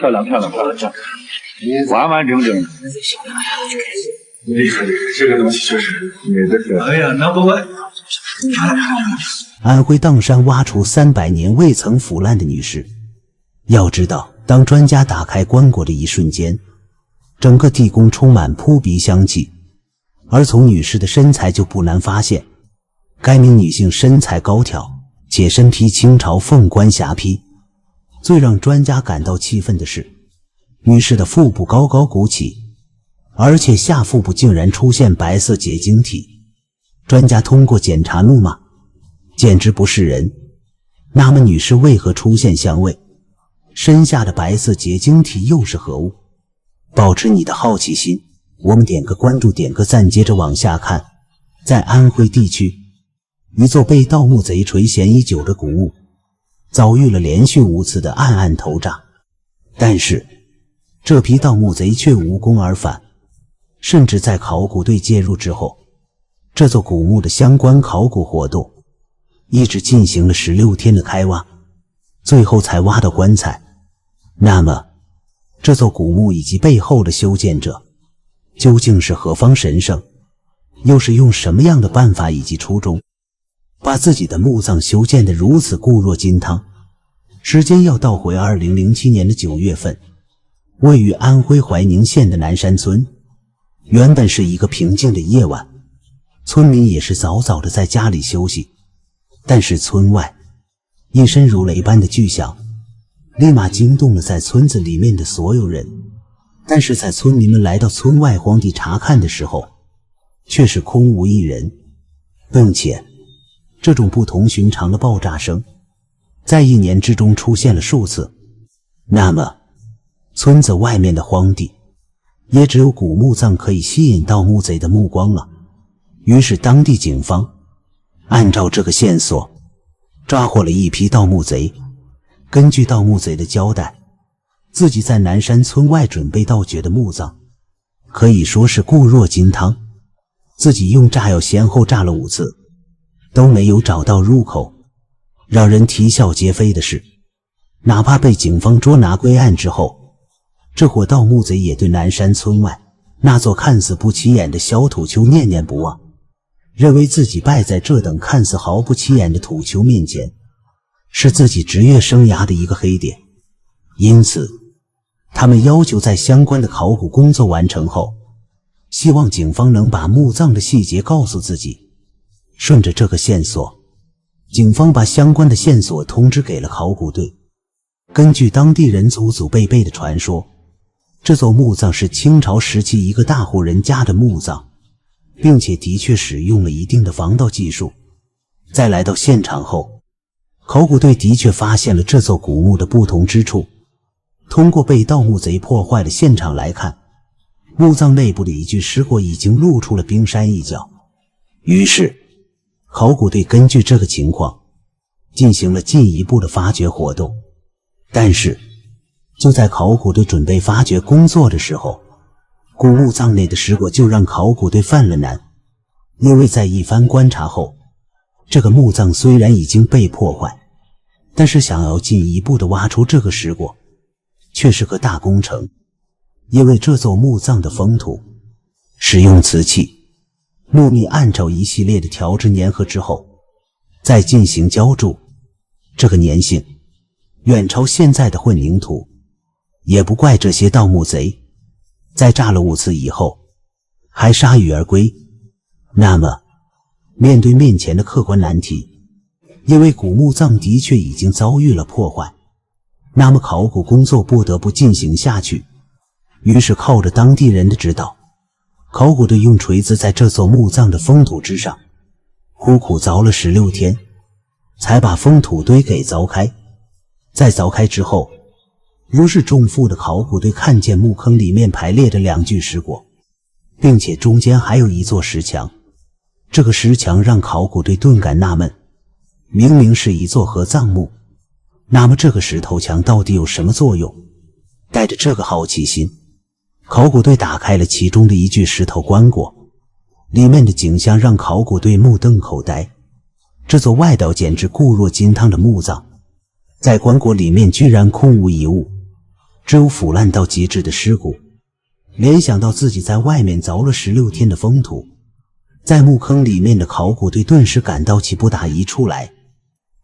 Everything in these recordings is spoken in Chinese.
漂亮，完完整整。厉害，这个东西确实美的可。哎呀 ，Number One。安徽砀山挖出300年未曾腐烂的女尸。要知道，当专家打开棺椁的一瞬间，整个地宫充满扑鼻香气，而从女尸的身材就不难发现，该名女性身材高挑，且身披清朝凤冠霞帔。最让专家感到气愤的是，女尸的腹部高高鼓起，而且下腹部竟然出现白色结晶体。专家通过检查怒骂，简直不是人。那么女尸为何出现香味？身下的白色结晶体又是何物？保持你的好奇心，我们点个关注，点个赞，接着往下看。在安徽地区，一座被盗墓贼垂涎已久的古墓遭遇了连续5次的暗暗投炸，但是这批盗墓贼却无功而返，甚至在考古队介入之后，这座古墓的相关考古活动一直进行了16天的开挖，最后才挖到棺材。那么这座古墓以及背后的修建者究竟是何方神圣，又是用什么样的办法以及初衷把自己的墓葬修建得如此固若金汤？时间要倒回2007年的9月份，位于安徽怀宁县的南山村，原本是一个平静的夜晚，村民也是早早的在家里休息，但是村外一声如雷般的巨响立马惊动了在村子里面的所有人。但是在村民们来到村外荒地查看的时候，却是空无一人，并且这种不同寻常的爆炸声在1年之中出现了数次。那么村子外面的荒地也只有古墓葬可以吸引盗墓贼的目光了。于是当地警方按照这个线索抓获了一批盗墓贼。根据盗墓贼的交代，自己在南山村外准备盗掘的墓葬可以说是固若金汤，自己用炸药先后炸了5次都没有找到入口。让人啼笑皆非的是，哪怕被警方捉拿归案之后，这伙盗墓贼也对南山村外那座看似不起眼的小土丘念念不忘，认为自己败在这等看似毫不起眼的土丘面前是自己职业生涯的一个黑点。因此他们要求在相关的考古工作完成后，希望警方能把墓葬的细节告诉自己。顺着这个线索，警方把相关的线索通知给了考古队。根据当地人祖祖辈辈的传说，这座墓葬是清朝时期一个大户人家的墓葬，并且的确使用了一定的防盗技术。在来到现场后，考古队的确发现了这座古墓的不同之处。通过被盗墓贼破坏的现场来看，墓葬内部的一具尸椁已经露出了冰山一角。于是考古队根据这个情况进行了进一步的发掘活动。但是就在考古队准备发掘工作的时候，古墓葬内的尸椁就让考古队犯了难。因为在一番观察后，这个墓葬虽然已经被破坏，但是想要进一步的挖出这个尸椁却是个大工程。因为这座墓葬的封土使用瓷器，墓密按照一系列的调制粘合之后再进行浇筑，这个粘性远超现在的混凝土。也不怪这些盗墓贼在炸了5次以后还铩羽而归。那么面对面前的客观难题，因为古墓葬的确已经遭遇了破坏，那么考古工作不得不进行下去。于是靠着当地人的指导，考古队用锤子在这座墓葬的封土之上苦苦凿了16天，才把封土堆给凿开。在凿开之后，如释重负的考古队看见墓坑里面排列着2具尸椁，并且中间还有一座石墙。这个石墙让考古队顿感纳闷，明明是一座合葬墓，那么这个石头墙到底有什么作用？带着这个好奇心，考古队打开了其中的一具石头棺椁，里面的景象让考古队目瞪口呆。这座外表简直固若金汤的墓葬，在棺椁里面居然空无一物，只有腐烂到极致的尸骨。联想到自己在外面凿了16天的封土，在墓坑里面的考古队顿时感到起不打一处来。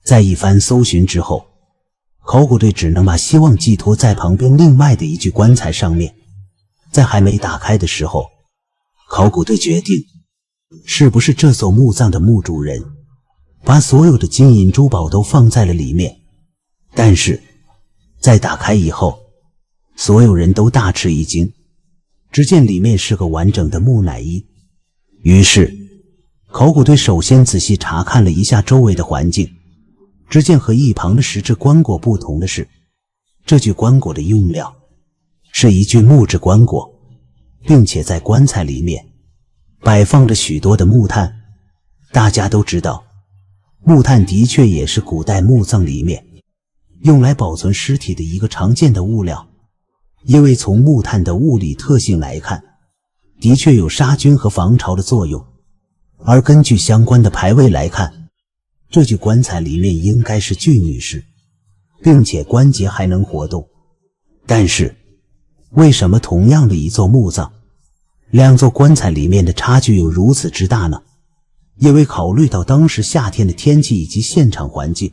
在一番搜寻之后，考古队只能把希望寄托在旁边另外的一具棺材上面。在还没打开的时候，考古队决定是不是这座墓葬的墓主人把所有的金银珠宝都放在了里面。但是在打开以后，所有人都大吃一惊，只见里面是个完整的木乃伊。于是考古队首先仔细查看了一下周围的环境，只见和一旁的石质棺椁不同的是，这具棺椁的用料是一具木质棺椁，并且在棺材里面摆放着许多的木炭。大家都知道，木炭的确也是古代墓葬里面用来保存尸体的一个常见的物料，因为从木炭的物理特性来看，的确有杀菌和防潮的作用。而根据相关的牌位来看，这具棺材里面应该是具女尸，并且关节还能活动。但是为什么同样的一座墓葬，两座棺材里面的差距有如此之大呢？因为考虑到当时夏天的天气以及现场环境，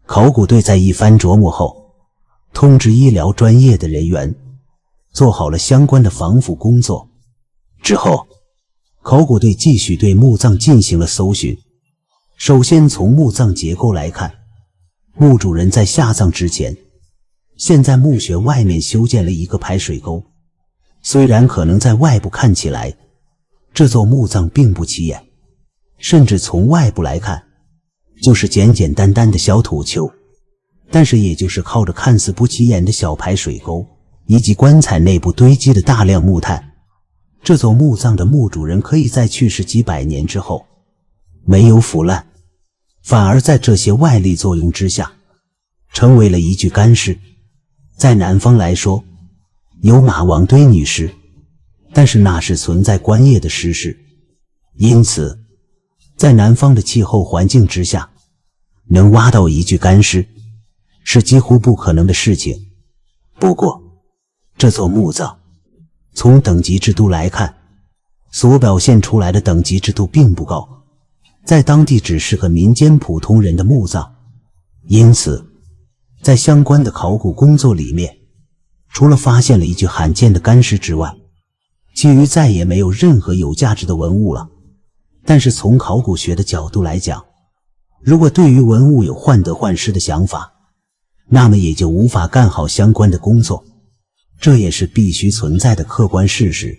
考古队在一番琢磨后，通知医疗专业的人员做好了相关的防腐工作。之后考古队继续对墓葬进行了搜寻。首先从墓葬结构来看，墓主人在下葬之前，现在墓穴外面修建了一个排水沟。虽然可能在外部看起来这座墓葬并不起眼，甚至从外部来看就是简简单单的小土丘，但是也就是靠着看似不起眼的小排水沟以及棺材内部堆积的大量木炭，这座墓葬的墓主人可以在去世几百年之后没有腐烂，反而在这些外力作用之下成为了一具干尸。在南方来说有马王堆女尸，但是那是存在棺液的尸尸，因此在南方的气候环境之下，能挖到一具干尸是几乎不可能的事情。不过这座墓葬从等级制度来看，所表现出来的等级制度并不高，在当地只是个民间普通人的墓葬。因此在相关的考古工作里面，除了发现了一具罕见的干尸之外，其余再也没有任何有价值的文物了。但是从考古学的角度来讲，如果对于文物有患得患失的想法，那么也就无法干好相关的工作，这也是必须存在的客观事实。